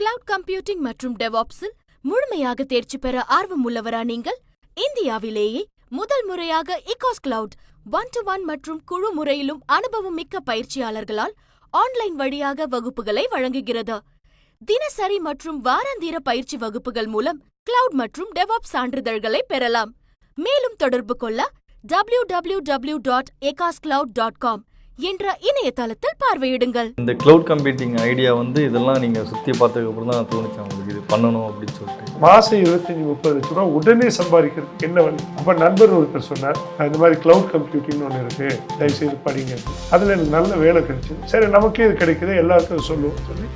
Cloud computing மற்றும் டெவாப்ஸில் முழுமையாக தேர்ச்சி பெற ஆர்வம் உள்ளவரா நீங்கள்? இந்தியாவிலேயே முதல் முறையாக இகாஸ் கிளவுட் 1-to-1 மற்றும் குழு முறையிலும் அனுபவம் மிக்க பயிற்சியாளர்களால் ஆன்லைன் வழியாக வகுப்புகளை வழங்குகிறது. தினசரி மற்றும் வாராந்திர பயிற்சி வகுப்புகள் மூலம் கிளவுட் மற்றும் டெவாப்ஸ் சான்றிதழ்களை பெறலாம். மேலும் தொடர்பு கொள்ள www.ecoscloud.com என்ற இணையதளத்தில் பார்வையிடுங்கள். இந்த கிளவுட் கம்ப்யூட்டிங் ஐடியா இதெல்லாம் நீங்கள் சுற்றி பார்த்ததுக்கு அப்புறம் தான் தோணுச்சு உங்களுக்கு இது பண்ணணும் அப்படின்னு சொல்லிட்டு. மாதம் 25-30 லட்ச ரூபா உடனே சம்பாதிக்கிறது என்ன வழி? அப்போ நண்பர் ஒருத்தர் சொன்னார், இந்த மாதிரி கிளவுட் கம்ப்யூட்டிங்னு ஒன்று இருக்குது, தயவுசெய்து படிங்க. அதில் எனக்கு நல்ல வேலை கிடைச்சிது. சரி, நமக்கே இது கிடைக்குது, எல்லாருக்கும் சொல்லுவோம் சொல்லி.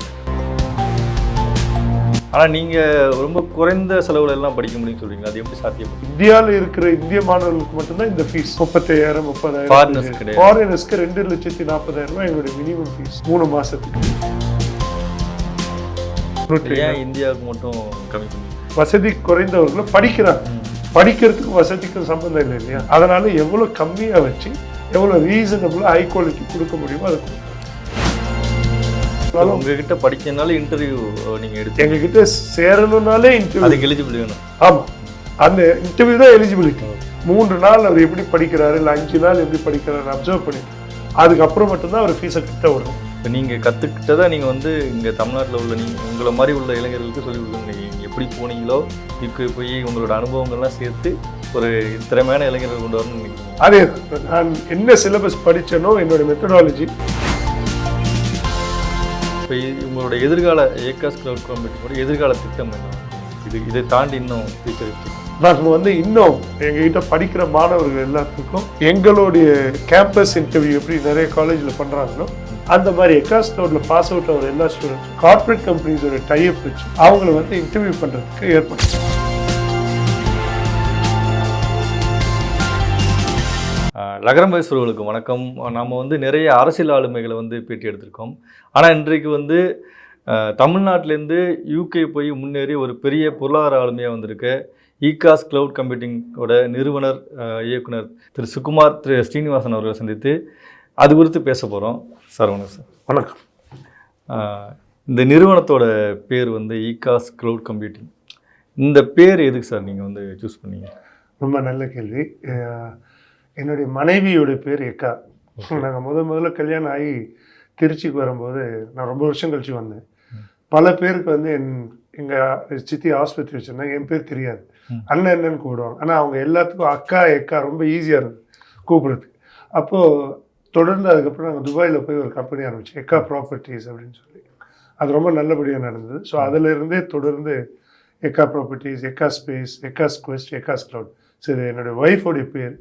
ஆனால் நீங்கள் ரொம்ப குறைந்த செலவுல எல்லாம் படிக்க முடியும்னு சொல்றீங்க, அது எப்படி சாத்தியப்படும்? இந்தியாவில் இருக்கிற இந்திய மாணவர்களுக்கு மட்டும்தான் இந்த ஃபீஸ் 35,000 30,000. ஃபாரினர்ஸ்க்கு 2,40,000 எங்களுடைய மினிமம் ஃபீஸ் 3 மாசத்துக்கு. ஏன் இந்தியாவுக்கு மட்டும் கம்மி பண்ணி? வசதி குறைந்தவர்களும் படிக்கிறாங்க. படிக்கிறதுக்கும் வசதிக்கும் சம்பந்தம் இல்லை இல்லையா? அதனால எவ்வளோ கம்மியாக வச்சு எவ்வளோ ரீசனபிளாக ஹை குவாலிட்டி கொடுக்க முடியுமோ அதை கொடுக்கும். உங்ககிட்ட படிக்கிறதுனால இன்டர்வியூ நீங்கள் எடுத்து எங்ககிட்ட சேரணும்னாலே இன்டர்வியூ, அதுக்கு எலிஜிபிள் வேணும். ஆமாம், அந்த இன்டர்வியூ தான் எலிஜிபிலிட்டி. 3 நாள் அவர் எப்படி படிக்கிறாரு, இல்லை 5 நாள் எப்படி படிக்கிறாரு அப்சர்வ் பண்ணி அதுக்கப்புறம் மட்டும்தான் அவர் ஃபீஸை கிட்ட வரும். இப்போ நீங்கள் கற்றுக்கிட்டதை நீங்கள் இங்கே தமிழ்நாட்டில் உள்ள உங்களை மாதிரி உள்ள இளைஞர்களுக்கு சொல்லி கொடுங்க. நீங்கள் எப்படி போனீங்களோ இப்போ போய் உங்களோட அனுபவங்கள்லாம் சேர்த்து ஒரு திறமையான இளைஞர்கள் கொண்டு வரணும்னு நினைக்கிறீங்க. அதே நான் என்ன சிலபஸ் படித்தேனோ என்னோட மெத்தடாலஜி. இப்போ உங்களோட எதிர்கால ஏகாஸ் கிளவுட் கம்ப்யூட்டிங்கோட எதிர்கால திட்டம் என்ன? இதை தாண்டி இன்னும் ஃபியூச்சர் இருக்கு. நாங்கள் இன்னும் எங்ககிட்ட படிக்கிற மாணவர்கள் எல்லாத்துக்கும் எங்களுடைய கேம்பஸ் இன்டர்வியூ எப்படி நிறைய காலேஜில் பண்ணுறாங்களோ அந்த மாதிரி எகாஸ் கிளவுடில் பாஸ் அவுட் ஆகிற எல்லா ஸ்டூடெண்ட்ஸ் கார்பரேட் கம்பெனிஸோட டைப் வச்சு அவங்கள இன்டர்வியூ பண்ணுறதுக்கு ஏற்படும். லகரம் பேசுகிறவர்களுக்கு வணக்கம். நம்ம நிறைய அரசியல் ஆளுமைகளை பேட்டி எடுத்திருக்கோம். ஆனால் இன்றைக்கு தமிழ்நாட்டிலேருந்து யூகே போய் முன்னேறி ஒரு பெரிய பொருளாதார ஆளுமையாக வந்திருக்க இகாஸ் கிளவுட் கம்ப்யூட்டிங்கோட நிறுவனர் இயக்குனர் திரு சுகுமார் திரு ஸ்ரீனிவாசன் அவர்களை சந்தித்து அது குறித்து பேச போகிறோம். சார் வணக்கம். சார் வணக்கம். இந்த நிறுவனத்தோட பேர் இகாஸ் கிளவுட் கம்ப்யூட்டிங். இந்த பேர் எதுக்கு சார் நீங்கள் சூஸ் பண்ணீங்க? ரொம்ப நல்ல கேள்வி. என்னுடைய மனைவியோட பேர் எக்கா. நாங்கள் முதல்ல கல்யாணம் ஆகி திருச்சிக்கு வரும்போது நான் ரொம்ப வருஷம் கழிச்சு வந்தேன். பல பேருக்கு எங்கள் சித்தி ஆஸ்பத்திரி வச்சுருந்தாங்க, என் பேர் தெரியாது, அண்ணன் என்னன்னு கூப்பிடுவாங்க. ஆனால் அவங்க எல்லாத்துக்கும் அக்கா எக்கா ரொம்ப ஈஸியாக இருந்தது கூப்பிடுறதுக்கு. அப்போது தொடர்ந்து அதுக்கப்புறம் நாங்கள் துபாயில் போய் ஒரு கம்பெனி ஆரம்பித்தோம், எக்கா ப்ராப்பர்ட்டிஸ் அப்படின்னு சொல்லி. அது ரொம்ப நல்லபடியாக நடந்தது. ஸோ அதிலிருந்தே தொடர்ந்து எக்கா ப்ராப்பர்ட்டிஸ், எக்கா ஸ்பேஸ், எக்காஸ் குவெஸ்ட், எக்காஸ் கிளவுட். சரி, என்னுடைய ஒய்ஃபோடைய பேர்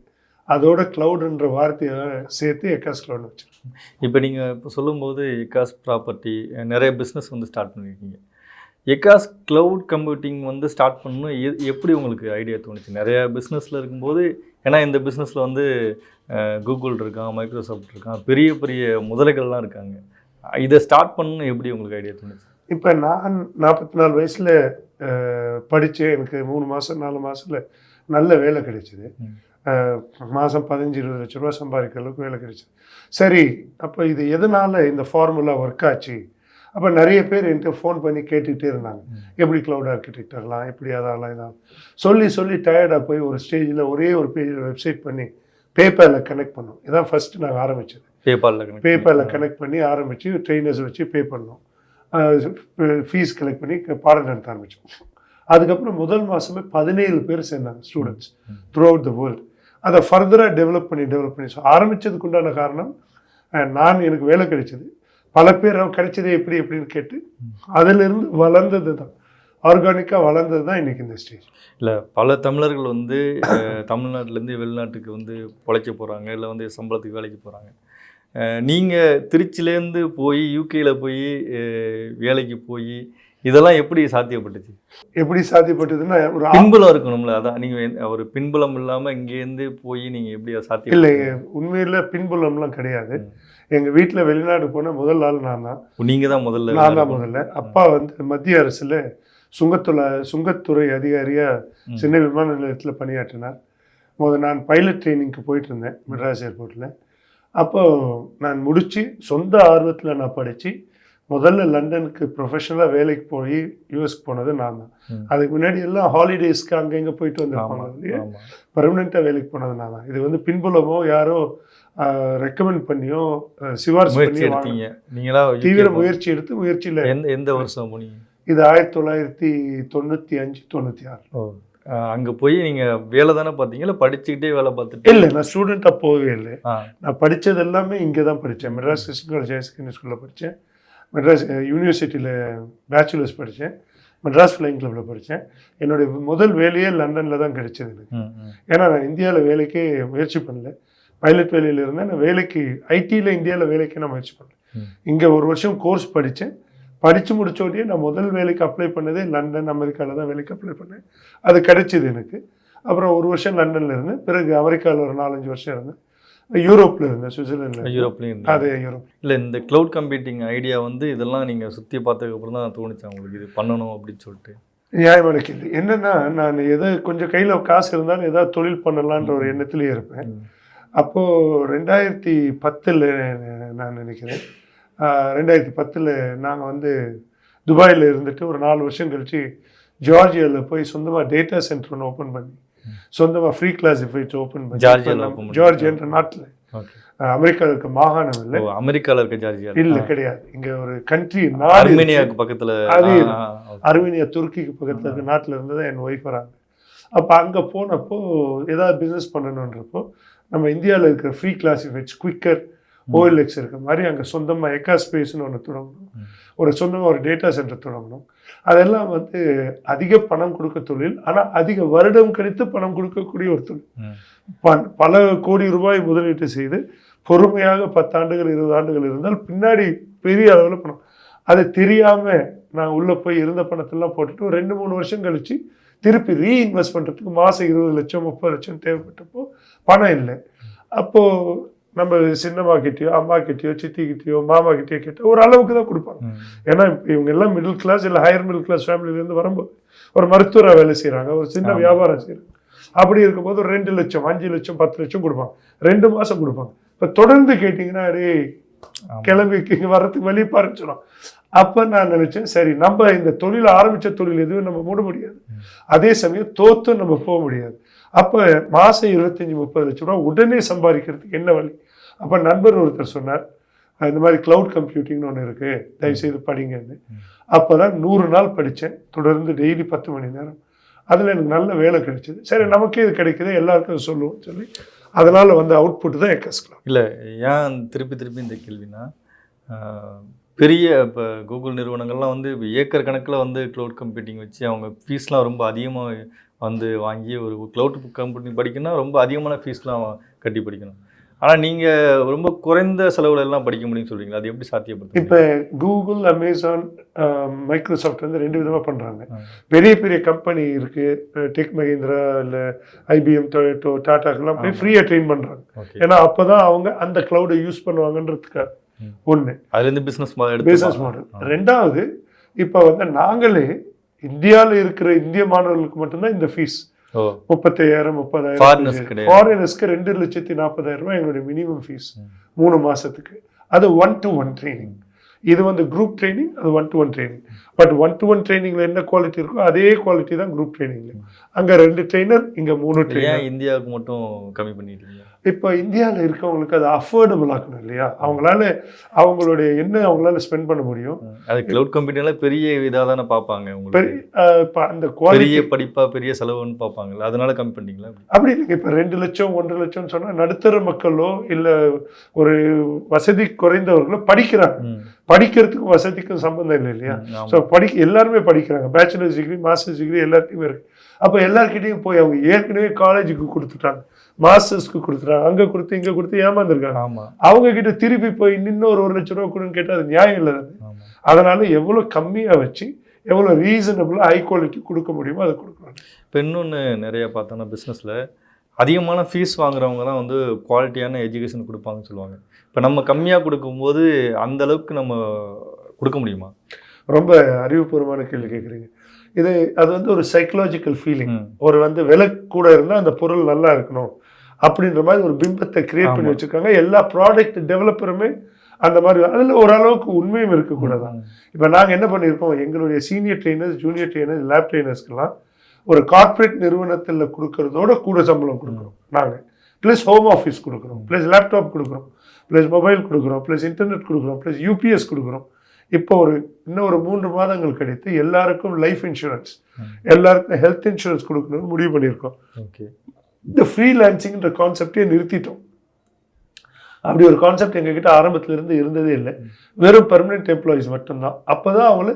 அதோட கிளவுடுன்ற வார்த்தையை சேர்த்து எக்காஸ் கிளவுட்னு வச்சுருக்கோம். இப்போ நீங்கள் சொல்லும்போது எக்காஸ் ப்ராப்பர்ட்டி நிறைய பிஸ்னஸ் ஸ்டார்ட் பண்ணியிருக்கீங்க. எக்காஸ் கிளவுட் கம்ப்யூட்டிங் ஸ்டார்ட் பண்ணணும் எப்படி உங்களுக்கு ஐடியா தோணுச்சு? நிறையா பிஸ்னஸில் இருக்கும்போது, ஏன்னா இந்த பிஸ்னஸில் கூகுள் இருக்கான், மைக்ரோசாஃப்ட் இருக்கான், பெரிய பெரிய முதலைகள்லாம் இருக்காங்க. இதை ஸ்டார்ட் பண்ணணும் எப்படி உங்களுக்கு ஐடியா தோணுச்சு? இப்போ நான் 44 வயசில் படித்தேன். எனக்கு 3 மாதம் 4 மாதத்தில் நல்ல வேலை கிடைச்சிது. மாதம் 15-20 லட்ச ரூபா சம்பாதிக்கிற அளவுக்கு வேலை கிடைச்சிது. சரி, அப்போ இது எதனால் இந்த ஃபார்முலா ஒர்க் ஆச்சு? அப்போ நிறைய பேர் என்கிட்ட ஃபோன் பண்ணி கேட்டுகிட்டே இருந்தாங்க, எப்படி க்ளவுட் ஆர்கிடெக்ட் ஆகலாம், எப்படி அதெல்லாம் இதாகும் சொல்லி டயர்டாக போய் ஒரு ஸ்டேஜில் ஒரே ஒரு பேஜில் வெப்சைட் பண்ணி பேபாலில் கனெக்ட் பண்ணோம். இதான் ஃபஸ்ட்டு நாங்கள் ஆரம்பித்தது. பேபாலில் கனெக்ட் பண்ணி ஆரம்பித்து ட்ரெயினர்ஸ் வச்சு பே பண்ணோம், ஃபீஸ் கலெக்ட் பண்ணி பாடம் நடத்த ஆரம்பித்தோம். அதுக்கப்புறம் முதல் மாதமே 17 பேர் சேர்ந்தாங்க students through out the world. அதை ஃபர்தராக டெவலப் பண்ணி ஸோ ஆரம்பித்ததுக்கு உண்டான காரணம் எனக்கு வேலை கிடைச்சது. பல பேர் கிடைச்சதே எப்படின்னு கேட்டு அதிலிருந்து வளர்ந்தது தான், ஆர்கானிக்காக வளர்ந்தது தான் இன்றைக்கி இந்த ஸ்டேஜ். இல்லை, பல தமிழர்கள் தமிழ்நாட்டிலேருந்து வெளிநாட்டுக்கு பிழைக்க போகிறாங்க, இல்லை சம்பளத்துக்கு வேலைக்கு போகிறாங்க. நீங்கள் திருச்சிலேருந்து போய் யூகேயில் போய் வேலைக்கு போய் இதெல்லாம் எப்படி சாத்தியப்பட்டுச்சு? எப்படி சாத்தியப்பட்டதுன்னா ஒரு பின்புலம் இருக்கணும்ல, அதான் நீங்கள் ஒரு பின்புலம் இல்லாமல் இங்கேருந்து போய் நீங்கள் எப்படி சாத்தியம்? இல்லை, உண்மையில் பின்புலம்லாம் கிடையாது. எங்கள் வீட்டில் வெளிநாடு போன முதல் ஆள் நான் தான். நீங்கள் தான் முதல்ல? நான் தான் முதல்ல. அப்பா மத்திய அரசில் சுங்கத்துறை அதிகாரியாக சென்னை விமான நிலையத்தில் பணியாற்றினார். நான் பைலட் ட்ரைனிங்க்கு போயிட்டு இருந்தேன் மெட்ராஸ் ஏர்போர்ட்டில். அப்போது நான் முடித்து சொந்த ஆர்வத்தில் நான் படித்து முதல்ல லண்டனுக்கு ப்ரொஃபஷனலாக வேலைக்கு போய் யூஎஸ்க்கு போனது நான் தான். அதுக்கு முன்னாடி எல்லாம் ஹாலிடேஸ்க்கு அங்கே இங்கே போயிட்டு வந்திருப்பாங்க இல்லையா, பர்மனெண்ட்டாக வேலைக்கு போனது நான் தான். இது வந்து பின்புலமோ யாரோ ரெக்கமெண்ட் பண்ணியோ சிபாரிசு பண்ணி தீவிர முயற்சி எடுத்து முயற்சியில். எந்த வருஷம் போனீங்க? இது 1995-96. அங்கே போய் நீங்கள் வேலை தானே பார்த்தீங்களா, படிச்சுக்கிட்டே வேலை பார்த்துட்டு? இல்லை, நான் ஸ்டூடெண்ட்டாக போகவே இல்லை. நான் படித்தது எல்லாமே இங்கே தான் படித்தேன். Madras Christian college higher secondary ஸ்கூலில் படித்தேன். மெட்ராஸ் யூனிவர்சிட்டியில் பேச்சுலர்ஸ் படித்தேன். மெட்ராஸ் ஃப்ளைங் கிளப்பில் படித்தேன். என்னுடைய முதல் வேலையே லண்டனில் தான் கிடைச்சது எனக்கு. ஏன்னா நான் இந்தியாவில் வேலைக்கே முயற்சி பண்ணல. பைலட் வேலையில் இருந்தேன். நான் வேலைக்கு ஐடியில் இந்தியாவில் வேலைக்கே நான் முயற்சி பண்ணேன். இங்கே ஒரு வருஷம் கோர்ஸ் படித்தேன். படித்து முடிச்ச உடனே நான் முதல் வேலைக்கு அப்ளை பண்ணதே லண்டன், அமெரிக்காவில் தான் வேலைக்கு அப்ளை பண்ணேன். அது கிடைச்சிது எனக்கு. அப்புறம் ஒரு வருஷம் லண்டனில் இருந்தேன். பிறகு அமெரிக்காவில் ஒரு 4-5 வருஷம் இருந்தேன். யூரோப்பில் இருந்தேன், சுவிட்சர்லாண்டில். யூரோப்லேயும்? அதே யூரோப். இல்லை, இந்த க்ளவுட் கம்ப்யூட்டிங் ஐடியா வந்து இதெல்லாம் நீங்கள் சுற்றி பார்த்ததுக்கப்புறம் தான் தோணுச்சா உங்களுக்கு இது பண்ணணும் அப்படின்னு சொல்லிட்டு? நியாயமான கேள்வி. என்னென்னா, நான் எதை கொஞ்சம் கையில் காசு இருந்தாலும் ஏதாவது தொழில் பண்ணலான்ற ஒரு எண்ணத்துலேயே இருப்பேன். அப்போது 2010 நான் நினைக்கிறேன், 2010 நாங்கள் வந்து துபாயில் இருந்துட்டு ஒரு 4 வருஷம் கழித்து ஜார்ஜியாவில் போய் சொந்தமாக டேட்டா சென்டர் ஒன்று ஓப்பன் பண்ணி சொந்தமாக ஃப்ரீ கிளாசிஃபைட்ஸ் ஓப்பன் பண்ணி ஜார்ஜியான்ற நாட்டில், அமெரிக்காவில் இருக்க மாகாணம் இல்லை, அமெரிக்காவில் இருக்க ஜார்ஜியா இல்லை கிடையாது, இங்கே ஒரு கண்ட்ரி நாடு, அர்மேனியாவுக்கு பக்கத்தில். அது அர்மேனியா துருக்கிக்கு பக்கத்தில் இருக்க நாட்டில் இருந்து தான் என் ஒய்ஃப் வராங்க. அப்போ அங்கே போனப்போ ஏதாவது பிஸ்னஸ் பண்ணணுன்றப்போ நம்ம இந்தியாவில் இருக்கிற ஃப்ரீ கிளாசிஃபைட்ஸ், குவிக்கர், OLX இருக்க மாதிரி அங்கே சொந்தமாக எக்கா ஸ்பேஸ்னு ஒன்று தொடங்கணும். ஒரு சொந்தமாக ஒரு டேட்டா சென்டர் தொடங்கணும். அதெல்லாம் வந்து அதிக பணம் கொடுக்க தொழில், ஆனால் அதிக வருடம் கழித்து பணம் கொடுக்கக்கூடிய ஒரு தொழில். பல கோடி ரூபாய் முதலீட்டு செய்து பொறுமையாக 10 ஆண்டுகள் 20 ஆண்டுகள் இருந்தால் பின்னாடி பெரிய அளவில் பணம். அது தெரியாமல் நான் உள்ளே போய் இருந்த பணத்தெல்லாம் போட்டுட்டு ஒரு 2-3 வருஷம் கழித்து திருப்பி ரீஇன்வெஸ்ட் பண்ணுறதுக்கு மாதம் 20 லட்சம் 30 லட்சம் தேவைப்பட்டப்போ பணம் இல்லை. அப்போது நம்ம சின்னம்மா கிட்டேயோ அம்மா கிட்டேயோ சித்தி கிட்டேயோ மாமா கிட்டேயோ கேட்டால் ஒரு அளவுக்கு தான் கொடுப்பாங்க. ஏன்னா இவங்க எல்லாம் மிடில் கிளாஸ் இல்லை ஹையர் மிடில் கிளாஸ் ஃபேமிலியிலேருந்து வரும்போது ஒரு மருத்துவராக வேலை செய்கிறாங்க, ஒரு சின்ன வியாபாரம் செய்கிறாங்க. அப்படி இருக்கும்போது ஒரு 2 லட்சம் 5 லட்சம் 10 லட்சம் கொடுப்பாங்க. 2 மாதம் கொடுப்பாங்க. இப்போ தொடர்ந்து கேட்டிங்கன்னா அடே கிளம்பி இங்கே வர்றதுக்கு வெளியே பாருன்னு சொன்னோம். அப்போ நான் நினச்சேன், சரி நம்ம இந்த தொழில் ஆரம்பித்த தொழில் எதுவும் நம்ம மூட முடியாது, அதே சமயம் தோத்தும் நம்ம போக முடியாது. அப்போ மாதம் 25-30 லட்ச ரூபா உடனே சம்பாதிக்கிறதுக்கு என்ன வழி? அப்போ நண்பர் ஒருத்தர் சொன்னார், இந்த மாதிரி க்ளவுட் கம்ப்யூட்டிங்னு ஒன்று இருக்குது, தயவுசெய்து படிங்கன்னு. அப்போ தான் 100 நாள் படித்தேன், தொடர்ந்து டெய்லி 10 மணி நேரம். அதில் எனக்கு நல்ல வேலை கிடைச்சிது. சரி நமக்கே இது கிடைக்குது, எல்லாருக்கும் சொல்லுவோம் சொல்லி அதனால் வந்து அவுட்புட் தான் எக்கஸ்க்ளவுட். இல்லை, ஏன் திருப்பி இந்த கேள்வினா, பெரிய இப்போ கூகுள் நிறுவனங்கள்லாம் வந்து ஏக்கர் கணக்கில் வந்து க்ளவுட் கம்ப்யூட்டிங் வச்சு அவங்க ஃபீஸ்லாம் ரொம்ப அதிகமாக வந்து வாங்கி ஒரு க்ளவுட் கம்ப்யூட்டிங் படிக்கணும்னா ரொம்ப அதிகமான ஃபீஸ்லாம் கட்டி படிக்கணும். ஆனால் நீங்கள் ரொம்ப குறைந்த செலவுல எல்லாம் படிக்க முடியும்னு சொல்கிறீங்களா? அது எப்படி சாத்தியப்படுது? இப்போ கூகுள், அமேசான், மைக்ரோசாஃப்ட் வந்து 2 விதமாக பண்ணுறாங்க. பெரிய பெரிய கம்பெனி இருக்குது, டெக் மஹிந்திரா இல்லை IBM, டொயோட்டோ, டாட்டாக்கெல்லாம் போய் ஃப்ரீயாக ட்ரெயின் பண்ணுறாங்க. ஏன்னா அப்போ தான் அவங்க அந்த க்ளவுடை யூஸ் பண்ணுவாங்கன்றதுக்காக. ஒன்று அதுலேருந்து பிஸ்னஸ் மாடல். 2வது, இப்போ வந்து நாங்களே இந்தியாவில் இருக்கிற இந்திய மாணவர்களுக்கு மட்டும்தான் இந்த ஃபீஸ் 35,000 30,000. ஃபாரினர்ஸ்க்கு 2,40,000 ரூபாய் எங்களுடைய மினிமம் ஃபீஸ் 3 மாதத்துக்கு. அது 1-to-1 ட்ரைனிங். இது வந்து குரூப் ட்ரைனிங், அது 1-to-1 ட்ரைனிங். பட் 1-to-1 ட்ரைனிங்கில் என்ன குவாலிட்டி இருக்கோ அதே குவாலிட்டி தான் குரூப் ட்ரைனிங்கில். அங்கே 2 ட்ரெயினர், இங்கே 3 ட்ரெயினர். இந்தியாவுக்கு மட்டும் கம்மி பண்ணிட்டீங்க? இப்போ இந்தியாவில் இருக்கவங்களுக்கு அது அஃபோர்டபுள் ஆக்கணும் இல்லையா? அவங்களுடைய என்ன அவங்களால ஸ்பெண்ட் பண்ண முடியும். அது க்ளவுட் கம்ப்யூட்டிங்லாம் பெரிய இதாக தானே பார்ப்பாங்க, இப்போ அந்த பெரிய படிப்பாக பெரிய செலவுன்னு பார்ப்பாங்கல்ல, அதனால கம்மி பண்ணிட்டீங்களா? அப்படி இல்லைங்க. இப்போ 2 லட்சம் 1.5 லட்சம்னு சொன்னால் நடுத்தர மக்களோ இல்லை ஒரு வசதி குறைந்தவர்களோ படிக்கிறாங்க. படிக்கிறதுக்கும் வசதிக்கும் சம்பந்தம் இல்லை இல்லையா? ஸோ எல்லாருமே படிக்கிறாங்க. பேச்சுலர்ஸ் டிகிரி, மாஸ்டர்ஸ் டிகிரி எல்லாருக்குமே இருக்கு. அப்போ எல்லாருக்கிட்டையும் போய் அவங்க ஏற்கனவே காலேஜுக்கு கொடுத்துட்டாங்க, மாஸ்டர்ஸ்க்கு கொடுத்துட்டாங்க, அங்கே கொடுத்து இங்கே கொடுத்து ஏமாந்துருக்காங்க. அவங்க கிட்ட திருப்பி போய் இன்னொரு 1 லட்ச ரூபா கொடுன்னு கேட்டால் அது நியாயம் இல்லை. அதனால எவ்வளோ கம்மியாக வச்சு எவ்வளோ ரீசனபிளாக ஹை குவாலிட்டி கொடுக்க முடியுமோ அதை கொடுக்கணும். இப்போ இன்னொன்று நிறைய பார்த்தோன்னா பிஸ்னஸில் அதிகமான ஃபீஸ் வாங்குறவங்க தான் வந்து குவாலிட்டியான எஜுகேஷன் கொடுப்பாங்கன்னு சொல்லுவாங்க. இப்போ நம்ம கம்மியாக கொடுக்கும்போது அந்த அளவுக்கு நம்ம கொடுக்க முடியுமா? ரொம்ப அறிவுபூர்வமான கேள்வி கேட்குறீங்க. அது வந்து ஒரு சைக்கலாஜிக்கல் ஃபீலிங். ஒரு வந்து விலை கூட இருந்தால் அந்த பொருள் நல்லா இருக்கணும் அப்படின்ற மாதிரி ஒரு பிம்பத்தை கிரியேட் பண்ணி வச்சுருக்காங்க. எல்லா ப்ராடக்ட் டெவலப்பருமே அந்த மாதிரி அதில் ஓரளவுக்கு உண்மையும் இருக்கக்கூடாதான். இப்போ நாங்கள் என்ன பண்ணியிருக்கோம், எங்களுடைய senior trainers, junior trainers, lab ட்ரெயினர்ஸ்க்கெல்லாம் ஒரு கார்ப்பரேட் நிறுவனத்தில் கொடுக்கறதோட கூட சம்பளம் கொடுக்குறோம் நாங்கள். ப்ளஸ் ஹோம் ஆஃபீஸ் கொடுக்குறோம், ப்ளஸ் லேப்டாப் கொடுக்குறோம், ப்ளஸ் மொபைல் கொடுக்குறோம், ப்ளஸ் இன்டர்நெட் கொடுக்குறோம், ப்ளஸ் யூபிஎஸ் கொடுக்குறோம். இப்போ இன்னும் ஒரு 3 மாதங்கள் கழித்து எல்லாருக்கும் லைஃப் இன்சூரன்ஸ், எல்லாருக்கும் ஹெல்த் இன்சூரன்ஸ் கொடுக்கணும்னு முடிவு பண்ணியிருக்கோம். இந்த ஃப்ரீலான்சிங்ன்ற கான்செப்டே நிறுத்திட்டோம். அப்படி ஒரு கான்செப்ட் எங்ககிட்ட ஆரம்பத்திலிருந்து இருந்ததே இல்லை. வெறும் பெர்மனெண்ட் எம்ப்ளாயிஸ் மட்டும்தான். அப்போதான் அவங்கள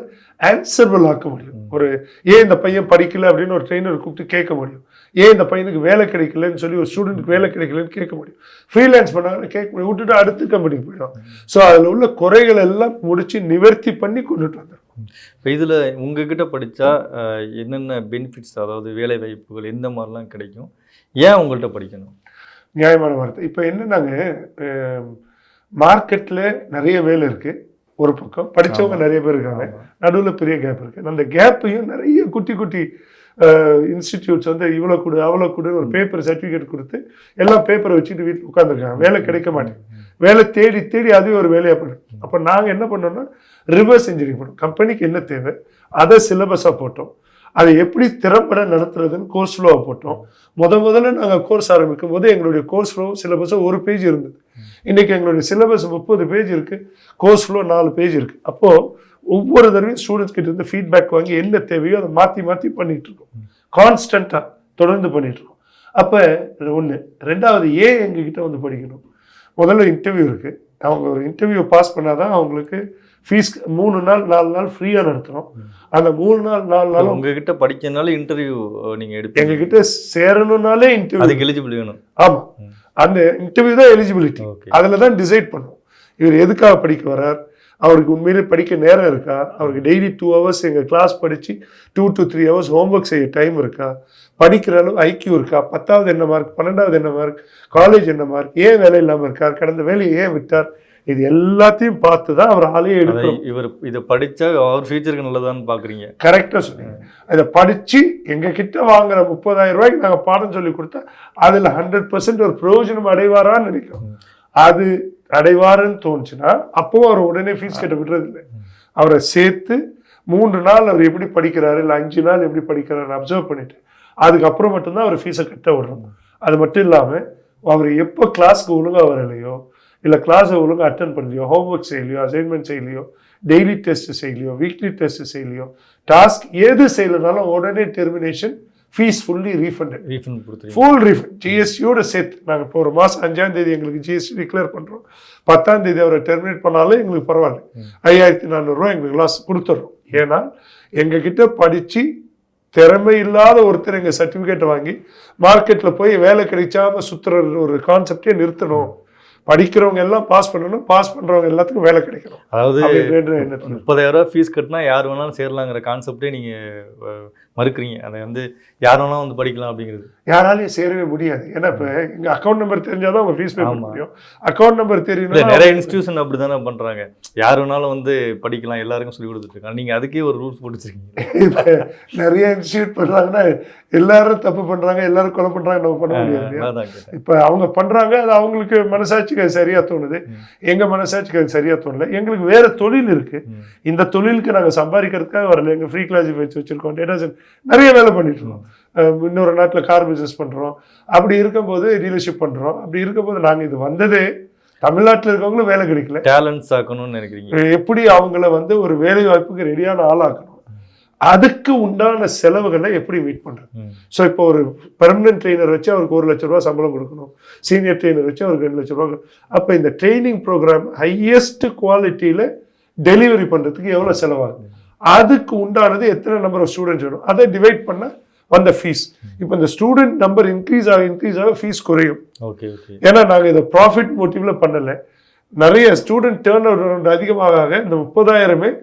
ஆன்சரபிள் ஆக்க முடியும். ஏன் இந்த பையன் படிக்கல அப்படின்னு ஒரு ட்ரெயினர் கூப்பிட்டு கேட்க முடியும். ஏன் இந்த பையனுக்கு வேலை கிடைக்கலன்னு சொல்லி ஒரு ஸ்டூடெண்ட்டுக்கு வேலை கிடைக்கலன்னு கேட்க முடியும். ஃப்ரீலான்ஸ் பண்ணாங்கன்னு கேட்க முடியும், விட்டுட்டு அடுத்த கம்பெனிக்கு போயிடும். ஸோ அதில் உள்ள குறைகள் எல்லாம் முடிச்சு நிவர்த்தி பண்ணி கொண்டுட்டு வந்தோம். இப்போ இதில் உங்ககிட்ட படித்தா என்னென்ன பெனிஃபிட்ஸ், அதாவது வேலை வாய்ப்புகள் எந்த மாதிரிலாம் கிடைக்கும், ஏன் உங்கள்கிட்ட படிக்கணும்? நியாயமான வார்த்தை. இப்போ என்னன்னாங்க, மார்க்கெட்டில் நிறைய வேலை இருக்குது, ஒரு பக்கம் படித்தவங்க நிறைய பேர் இருக்காங்க, நடுவில் பெரிய கேப் இருக்குது. அந்த கேப்பையும் நிறைய குட்டி குட்டி இன்ஸ்டிடியூட்ஸ் வந்து இவ்வளோ கொடு அவ்வளோ கொடு ஒரு பேப்பர் சர்டிஃபிகேட் கொடுத்து எல்லாம் பேப்பரை வச்சுட்டு வீட்டில் உட்காந்துருக்காங்க. வேலை கிடைக்க மாட்டேங்குது. வேலை தேடி தேடி அதுவே ஒரு வேலையாக பண்ணும். அப்போ நாங்கள் என்ன பண்ணோம்னா ரிவர்ஸ் இன்ஜினியரிங் பண்ணோம். கம்பெனிக்கு என்ன தேவை அதை சிலபஸாக போட்டோம். அதை எப்படி திறம்பட நடத்துறதுன்னு கோர்ஸ் ஃப்ளோவை போட்டோம். முதல்ல நாங்கள் கோர்ஸ் ஆரம்பிக்கும் போது எங்களுடைய கோர்ஸ் ஃப்ளோ சிலபஸாக 1 பேஜ் இருந்தது. இன்றைக்கி எங்களுடைய சிலபஸ் 30 பேஜ் இருக்குது, கோர்ஸ் ஃப்ளோ 4 பேஜ் இருக்குது. அப்போது ஒவ்வொரு தடவையும் ஸ்டூடெண்ட்ஸ் கிட்ட இருந்து ஃபீட்பேக் வாங்கி என்ன தேவையோ அதை மாற்றி மாற்றி பண்ணிகிட்டு இருக்கோம். கான்ஸ்டண்ட்டாக தொடர்ந்து பண்ணிகிட்ருக்கோம். அப்போ ஒன்று. ரெண்டாவது, ஏன் எங்ககிட்ட வந்து படிக்கணும்? முதல்ல இன்டர்வியூ இருக்குது. அவங்க ஒரு இன்டர்வியூ பாஸ் பண்ணால் தான் அவங்களுக்கு ஃபீஸ் 3 நாள் 4 நாள் ஃப்ரீயாக நடத்துகிறோம். அந்த 3 நாள் 4 நாள் உங்ககிட்ட படிக்கிறதுனால இன்டர்வியூ நீங்கள் எடுப்பீங்க. எங்ககிட்ட சேரணும்னாலே இன்டர்வியூ, அதுக்கு எலிஜிபிள் வேணும். ஆமாம், அந்த இன்டர்வியூ தான் எலிஜிபிலிட்டி. அதில் தான் டிசைட் பண்ணும் இவர் எதுக்காக படிக்க வர்றார், அவருக்கு உண்மையிலே படிக்க நேரம் இருக்கா, அவருக்கு டெய்லி 2 ஹவர்ஸ் எங்கள் கிளாஸ் படித்து 2 to 3 ஹவர்ஸ் ஹோம்ஒர்க் செய்ய டைம் இருக்கா, படிக்கிற அளவு ஐக்கியூ இருக்கா, 10வது என்ன மார்க், 12வது என்ன மார்க், காலேஜ் என்ன மார்க், ஏன் வேலை இல்லாமல் இருக்கார், கடந்த வேலையை ஏன் விட்டார், இது எல்லாத்தையும் பார்த்து தான் அவர் ஆளையே எடுக்கணும். இவர் இதை படித்தா அவர் ஃபியூச்சருக்கு நல்லதான்னு பார்க்குறீங்க. கரெக்டாக சொன்னீங்க. இதை படித்து எங்ககிட்ட வாங்குற 30,000 ரூபாய்க்கு நாங்கள் பாடம் சொல்லி கொடுத்தா அதில் 100% ஒரு பிரயோஜனம் அடைவாரான்னு நினைக்கிறோம். அது அடைவாருன்னு தோணுச்சுன்னா அப்போ அவர் உடனே ஃபீஸ் கட்ட விடுறது இல்லை. அவரை சேர்த்து 3 நாள் அவர் எப்படி படிக்கிறாரு, இல்லை 5 நாள் எப்படி படிக்கிறாரு அப்சர்வ் பண்ணிட்டு அதுக்கப்புறம் மட்டும்தான் அவர் ஃபீஸை கட்ட விடுறோம். அது மட்டும் இல்லாமல் அவர் எப்போ கிளாஸ்க்கு ஒழுங்காக வரலையோ, இல்லை கிளாஸை ஒழுங்காக அட்டன் பண்ணலையோ, ஹோம்ஒர்க் செய்யலையோ, அசைன்மெண்ட் செய்யலையோ, டெய்லி டெஸ்ட் செய்யலையோ, வீக்லி டெஸ்ட் செய்யலையோ, டாஸ்க் எது செய்யலைனாலும் உடனே டெர்மினேஷன், ஃபீஸ் ஃபுல்லி ரீஃபண்ட் கொடுத்துருவோம். ஃபுல் ரீஃபண்ட் ஜிஎஸ்டியோட சேர்த்து. நாங்கள் இப்போ ஒரு மாதம் 5ஆம் தேதி எங்களுக்கு ஜிஎஸ்டி டிக்ளேர் பண்ணுறோம். 10ஆம் தேதி அவரை டெர்மினேட் பண்ணாலும் எங்களுக்கு பரவாயில்ல, 5,400 ரூபா எங்களுக்கு லாஸ் கொடுத்துட்றோம். ஏன்னா எங்ககிட்ட படித்து திறமை இல்லாத ஒருத்தர் எங்கள் சர்டிஃபிகேட்டை வாங்கி மார்க்கெட்டில் போய் வேலை கிடைச்சாம சுற்றுற ஒரு கான்செப்டே நிறுத்தணும். படிக்கிறவங்க எல்லாம் பாஸ் பண்ணணும், பாஸ் பண்ணுறவங்க எல்லாத்துக்கும் வேலை கிடைக்கணும். அதாவது 30,000 ரூபா ஃபீஸ் கட்டினா யார் வேணாலும் சேரலாங்கிற கான்செப்டே நீங்கள் மறுக்கிறீங்க. அதை வந்து யார் வேணாலும் வந்து படிக்கலாம் அப்படிங்கிறது யாராலையும் சேரவே முடியாது. ஏன்னா இப்போ எங்கள் அக்கௌண்ட் நம்பர் தெரிஞ்சாதான் அவங்க ஃபீஸ் பே பண்ண முடியும். அக்கௌண்ட் நம்பர் தெரியும். நிறைய இன்ஸ்டியூஷன் அப்படி தானே பண்ணுறாங்க, யார் வேணாலும் வந்து படிக்கலாம், எல்லாருக்கும் சொல்லி கொடுத்துட்ருக்காங்க. நீங்கள் அதுக்கே ஒரு ரூல்ஸ் போட்டுச்சிருக்கீங்க. இப்போ நிறைய இன்ஸ்டியூட் பண்ணுறாங்கன்னா எல்லாரும் தப்பு பண்ணுறாங்க, எல்லாரும் கொலை பண்ணுறாங்க, நம்ம பண்ண முடியாது. இப்போ அவங்க பண்ணுறாங்க, அது அவங்களுக்கு மனசாட்சிக்கு அது சரியாக தோணுது. எங்கள் மனசாட்சிக்கு அது சரியாக தோணலை. எங்களுக்கு வேறு தொழில் இருக்குது. இந்த தொழிலுக்கு நாங்கள் சம்பாதிக்கிறதுக்காக வரல. எங்கள் ஃப்ரீ கிளாஸ் வச்சுருக்கோம், டேட்டா சென்டர் நிறைய வேலை பண்ணிட்டு இருக்கோம். இன்னொரு நாட்டில் கார் பிஸ்னஸ் பண்ணுறோம். அப்படி இருக்கும்போது டீலர்ஷிப் பண்ணுறோம். அப்படி இருக்கும்போது நாங்கள் இது வந்ததே தமிழ்நாட்டில் இருக்கவங்களும் வேலை கிடைக்கல, டேலண்ட்ஸ் ஆக்கணும்னு நினைக்கிறீங்க. எப்படி அவங்கள வந்து ஒரு வேலை வாய்ப்புக்கு ரெடியான ஆளாக்கணும், அதுக்கு உண்டான செலவுகளை எப்படி மீட் பண்ணுறது. ஸோ இப்போ ஒரு பெர்மனன்ட் ட்ரெயினர் வச்சு அவருக்கு 1 லட்ச ரூபா சம்பளம் கொடுக்கணும், சீனியர் ட்ரெயினர் வச்சு அவருக்கு 2 லட்ச ரூபா. அப்போ இந்த ட்ரைனிங் ப்ரோக்ராம் ஹையஸ்ட் குவாலிட்டியில் டெலிவரி பண்ணுறதுக்கு எவ்வளோ செலவாகுது, அதுக்கு உண்டானது எத்தனை நம்பர் ஆஃப் ஸ்டூடெண்ட்ஸ் வேணும், அதை டிவைட் பண்ண வந்த ஃபீஸ். இப்போ இந்த ஸ்டூடெண்ட் நம்பர் இன்க்ரீஸ் ஆக ஃபீஸ் குறையும். ஏன்னா நாங்கள் இதை ப்ராஃபிட் மோட்டிவ்ல பண்ணலை. நிறைய ஸ்டூடெண்ட் டேர்ன் ஓவர் அதிகமாக இந்த 30,000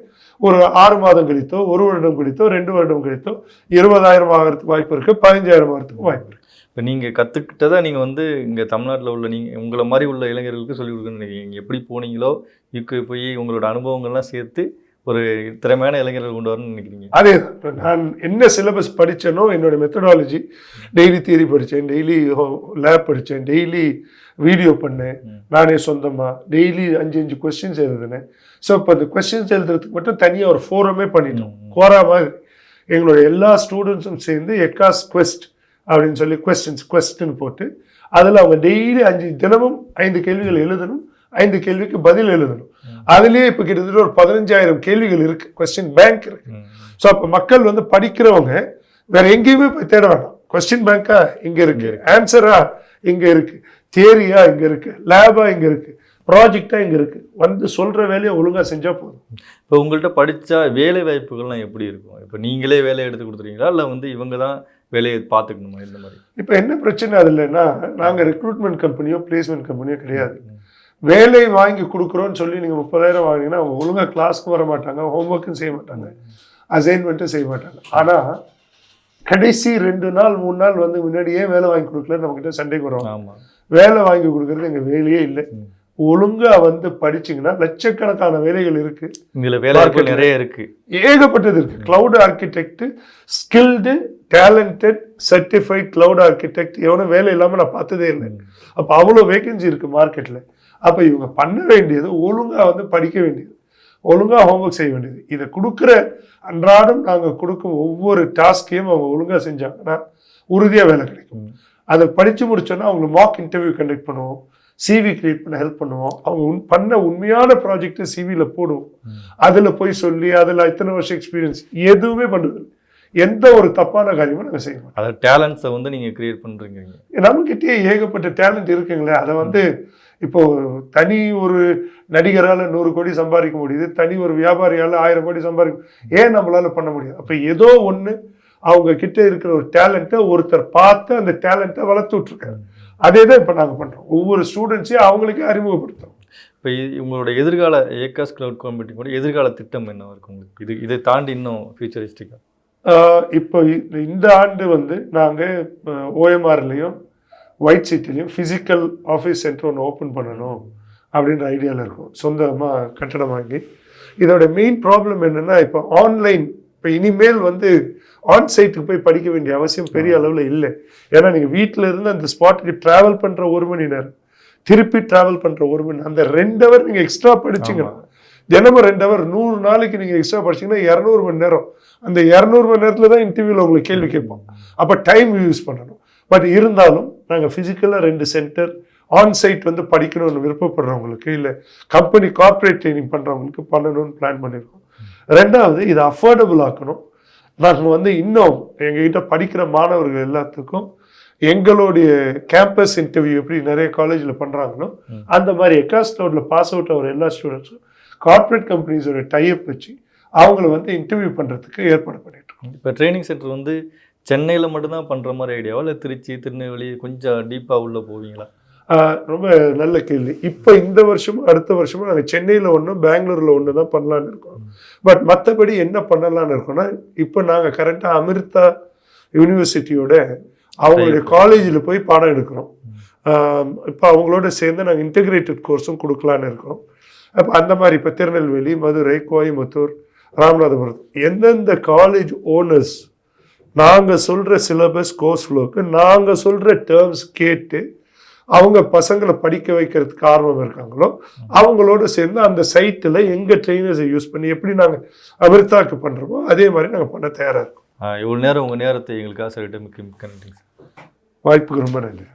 ஒரு 6 மாதம் கழித்தோ, 1 வருடம் கழித்தோ, 2 வருடம் கழித்தோ 20,000 ஆகிறதுக்கு வாய்ப்பு இருக்குது, 15,000 ஆகிறதுக்கு வாய்ப்பு இருக்குது. இப்போ நீங்கள் கற்றுக்கிட்டதை நீங்கள் வந்து இங்கே தமிழ்நாட்டில் உள்ள உங்களை மாதிரி உள்ள இளைஞர்களுக்கு சொல்லிக் கொடுக்கணும்னு நினைக்கிறீங்க. எப்படி போனீங்களோ யூகே போய் உங்களோட அனுபவங்கள்லாம் சேர்த்து ஒரு திறமையான இளைஞர்கள் கொண்டு வரணும்னு நினைக்கிறீங்க? அதே தான். நான் என்ன சிலபஸ் படித்தேனோ என்னோட மெத்தடாலஜி, டெய்லி தியரி படித்தேன், டெய்லி லேப் படித்தேன், டெய்லி வீடியோ பண்ணேன், நானே சொந்தமாக டெய்லி 5 கொஸ்டின்ஸ் எழுதுனேன். ஸோ இப்போ அந்த கொஸ்டின்ஸ் எழுதுறதுக்கு மட்டும் தனியாக ஒரு ஃபோரமே பண்ணிட்டோம். கோரா மாதிரி எங்களோட எல்லா ஸ்டூடெண்ட்ஸும் சேர்ந்து எக்காஸ் குவெஸ்ட் அப்படின்னு சொல்லி கொஸ்டின் போட்டு அதில் அவங்க டெய்லி தினமும் 5 கேள்விகள் எழுதணும், 5 கேள்விக்கு பதில் எழுதணும். அதுலேயே இப்போ கிட்டத்தட்ட ஒரு 15,000 கேள்விகள் இருக்கு, கொஸ்டின் பேங்க் இருக்கு. ஸோ அப்போ மக்கள் வந்து படிக்கிறவங்க வேற எங்கேயுமே போய் தேட வேண்டாம். கொஸ்டின் பேங்கா இங்க இருக்கு, ஆன்சரா இங்க இருக்கு, தியரியா இங்க இருக்கு, லேபா இங்க இருக்கு, ப்ராஜெக்டா இங்க இருக்கு. வந்து சொல்ற வேலையை ஒழுங்கா செஞ்சா போதும். இப்போ உங்கள்கிட்ட படிச்சா வேலை வாய்ப்புகள்லாம் எப்படி இருக்கும்? இப்போ நீங்களே வேலையை எடுத்து கொடுத்துருவீங்களா இல்லை வந்து இவங்க தான் வேலையை பார்த்துக்கணுமா? இந்த மாதிரி இப்போ என்ன பிரச்சனை அதுலன்னா, நாங்கள் ரெக்ரூட்மெண்ட் கம்பெனியோ பிளேஸ்மெண்ட் கம்பெனியோ கிடையாது. வேலை வாங்கி கொடுக்குறோன்னு சொல்லி நீங்கள் 30,000 வாங்கினீங்கன்னா அவங்க ஒழுங்காக கிளாஸ்க்கு வர மாட்டாங்க, ஹோம்ஒர்க்கும் செய்ய மாட்டாங்க, அசைன்மெண்ட்டும் செய்ய மாட்டாங்க. ஆனால் கடைசி 2 நாள் 3 நாள் வந்து முன்னாடியே வேலை வாங்கி கொடுக்கலன்னு நம்மகிட்ட சண்டைக்கு வருவாங்க. வேலை வாங்கி கொடுக்கறது எங்கள் வேலையே இல்லை. ஒழுங்கா வந்து படிச்சிங்கன்னா லட்சக்கணக்கான வேலைகள் இருக்கு, நிறைய இருக்கு, ஏகப்பட்டது இருக்கு. Cloud architect, skilled, talented, certified cloud architect எவனும் வேலை இல்லாமல் நான் பார்த்ததே இல்லை. அப்போ அவ்வளோ வேகன்சி இருக்கு மார்க்கெட்டில். அப்போ இவங்க பண்ண வேண்டியது ஒழுங்கா வந்து படிக்க வேண்டியது, ஒழுங்கா ஹோம்ஒர்க் செய்ய வேண்டியது. இதை கொடுக்குற அன்றாடம் நாங்கள் கொடுக்கும் ஒவ்வொரு டாஸ்கையும் அவங்க ஒழுங்கா செஞ்சாங்கன்னா உறுதியாக வேலை கிடைக்கும். அதை படித்து முடிச்சோன்னா அவங்களுக்கு மார்க் இன்டர்வியூ கண்டக்ட் பண்ணுவோம், சிவி கிரியேட் பண்ண ஹெல்ப் பண்ணுவோம். அவங்க பண்ண உண்மையான ப்ராஜெக்டை சிவியில் போடுவோம். அதில் போய் சொல்லி அதில் இத்தனை வருஷம் எக்ஸ்பீரியன்ஸ் எதுவுமே பண்ணுறது, எந்த ஒரு தப்பான காரியமும் நாங்கள் செய்ய மாட்டோம். அதை டேலண்ட்ஸை வந்து நீங்கள் கிரியேட் பண்ணுறீங்க. நம்மகிட்டயே ஏகப்பட்ட டேலண்ட் இருக்குங்களே. அதை வந்து இப்போ தனி ஒரு நடிகரால் 100 கோடி சம்பாதிக்க முடியுது, தனி ஒரு வியாபாரியால் 1000 கோடி சம்பாதிக்க, ஏன் நம்மளால பண்ண முடியாது? அப்போ ஏதோ ஒன்று அவங்க கிட்ட இருக்கிற ஒரு டேலண்ட்டை ஒருத்தர் பார்த்து அந்த டேலண்ட்டை வளர்த்து விட்டுருக்காரு. அதே தான் இப்போ நாங்கள் பண்ணுறோம். ஒவ்வொரு ஸ்டூடெண்ட்ஸையும் அவங்களுக்கே அறிமுகப்படுத்துறோம். இப்போ உங்களோட எதிர்கால ஏகாஸ் கிளவுட் கம்ப்யூட்டிங் கூட எதிர்கால திட்டம் என்ன இருக்கும் உங்களுக்கு? இதை தாண்டி இன்னும் ஃபியூச்சரிஸ்டிக்காக இப்போ இந்த ஆண்டு வந்து நாங்கள் ஓஎம்ஆர்லேயும் ஒயிட் சிட்டிலையும் ஃபிசிக்கல் ஆஃபீஸ் சென்டர் ஒன்று ஓப்பன் பண்ணணும் அப்படின்ற ஐடியாவில் இருக்கும். சொந்தமாக கட்டடம் வாங்கி. இதோட மெயின் ப்ராப்ளம் என்னென்னா, இப்போ ஆன்லைன், இப்போ இனிமேல் வந்து ஆன்சைட்டுக்கு போய் படிக்க வேண்டிய அவசியம் பெரிய அளவில் இல்லை. ஏன்னா நீங்கள் வீட்டில் இருந்து அந்த ஸ்பாட்டுக்கு ட்ராவல் பண்ணுற 1 மணி நேரம், திருப்பி ட்ராவல் பண்ணுற 1 மணி நேரம், அந்த 2 ஹவர் நீங்கள் எக்ஸ்ட்ரா படிச்சிங்கன்னா, தினமும் 2 ஹவர் 100 நாளைக்கு நீங்கள் எக்ஸ்ட்ரா படிச்சிங்கன்னா 200 மணி நேரம். அந்த 200 மணி நேரத்தில் தான் இன்டர்வியூவில் உங்களுக்கு கேள்வி கேட்போம். அப்போ டைம் யூஸ் பண்ணணும். பட் இருந்தாலும் நாங்கள் ஃபிசிக்கலாக 2 சென்டர், ஆன்சைட் வந்து படிக்கணும்னு விருப்பப்படுறவங்களுக்கு, இல்லை கம்பெனி கார்பரேட் ட்ரைனிங் பண்ணுறவங்களுக்கு பண்ணணும்னு பிளான் பண்ணியிருக்கோம். 2வது இதை அஃபோர்டபுள் ஆக்கணும். நாங்கள் வந்து இன்னும் எங்ககிட்ட படிக்கிற மாணவர்கள் எல்லாத்துக்கும் எங்களுடைய கேம்பஸ் இன்டர்வியூ எப்படி நிறைய காலேஜில் பண்ணுறாங்களோ அந்த மாதிரி எக்காஸ் கிளவுடில் பாஸ் அவுட் ஆகிற எல்லா ஸ்டூடெண்ட்ஸும் கார்பரேட் கம்பெனிஸோட டைப் வச்சு அவங்கள வந்து இன்டர்வியூ பண்ணுறதுக்கு ஏற்பாடு பண்ணிட்டு இருக்கோம். இப்போ ட்ரைனிங் சென்டர் வந்து சென்னையில் மட்டும்தான் பண்ணுற மாதிரி ஐடியாவா, இல்லை திருச்சி, திருநெல்வேலி கொஞ்சம் டீப்பாக உள்ளே போவீங்களா? ரொம்ப நல்ல கேள்வி. இப்போ இந்த வருஷமும் அடுத்த வருஷமும் நாங்கள் சென்னையில் ஒன்று, பெங்களூரில் ஒன்று தான் பண்ணலான்னு இருக்கோம். பட் மற்றபடி என்ன பண்ணலான்னு இருக்கோம்னா, இப்போ நாங்கள் கரெக்டாக அமிர்தா யூனிவர்சிட்டியோட அவங்களுடைய காலேஜில் போய் பாடம் எடுக்கிறோம். இப்போ அவங்களோட சேர்ந்து நாங்கள் இன்டெகிரேட்டட் கோர்ஸும் கொடுக்கலான்னு இருக்கோம். அப்போ அந்த மாதிரி இப்போ திருநெல்வேலி, மதுரை, கோயம்புத்தூர், ராமநாதபுரம் எந்தெந்த காலேஜ் ஓனர்ஸ் நாங்கள் சொல்கிற சிலபஸ் கோர்ஸ் ஃப்ளோக்கு நாங்கள் சொல்கிற டேர்ம்ஸ் கேட்டு அவங்க பசங்களை படிக்க வைக்கிறதுக்கு ஆர்வம் இருக்காங்களோ அவங்களோட சேர்ந்து அந்த சைட்டில் எங்கள் ட்ரெயினர்ஸை யூஸ் பண்ணி எப்படி நாங்கள் அமிர்தாக்கு பண்ணுறோமோ அதே மாதிரி நாங்கள் பண்ண தயாராக இருக்கோம். இவ்வளோ நேரம் உங்கள் நேரத்தை எங்களுக்காக சொல்லிட்டு மிக்க நன்றி. வாய்ப்புக்கு ரொம்ப நன்றி.